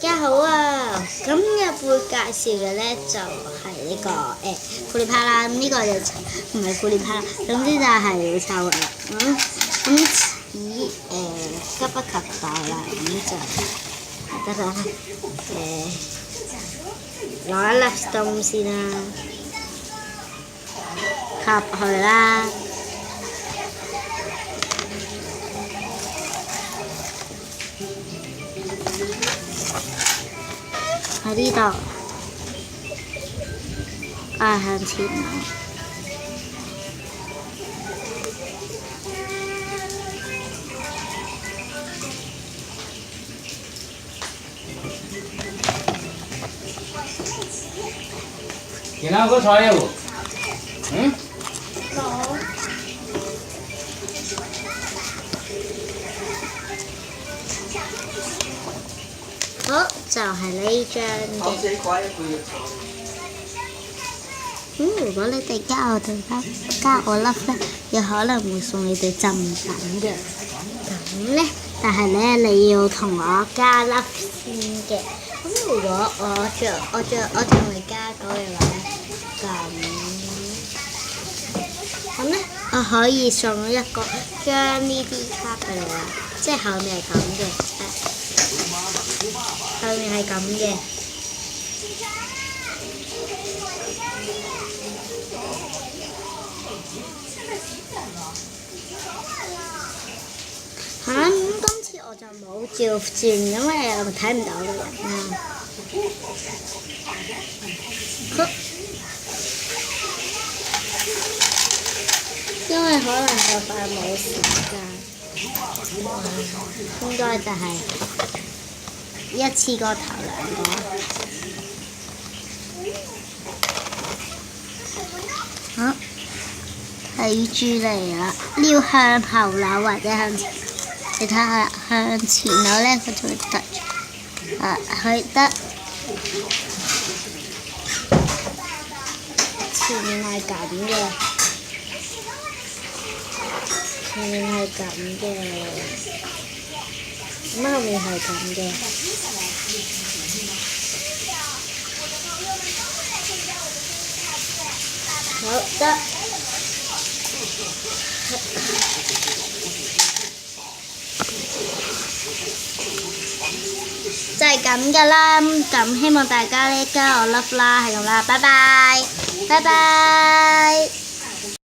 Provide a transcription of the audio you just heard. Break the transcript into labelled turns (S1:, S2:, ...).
S1: 大家好啊！今日會介紹嘅咧就係呢個庫利帕啦，呢個就唔係庫利帕啦，總之就係要臭嘅啦。咁急不及待啦，咁就得啦。攞一粒 stone 先啦，插去啦。喺呢度，向前啦。
S2: 見到個菜喎，
S1: 冇。好，就係呢張嘅。如果你哋加我粒咧，有可能會送你哋贈品嘅。咁咧，但係咧你要同我加粒先嘅。咁如果我同你加咗嘅話咧，咁咧我可以送一個將呢啲卡俾你啦，即係後面係咁嘅。後面係咁嘅，今次我就冇照轉，因為我睇唔到嘅人啦。好，因為可能就快冇時間，應該就係一次過頭兩個。好，睇住嚟啦，要向後扭或者向前。你睇下向前扭咧，佢就會突住。佢得前面係咁嘅，前面係咁嘅，咁後面係咁嘅。好得，就係咁噶啦。咁希望大家咧加我粒啦，係咁啦，拜拜，拜拜。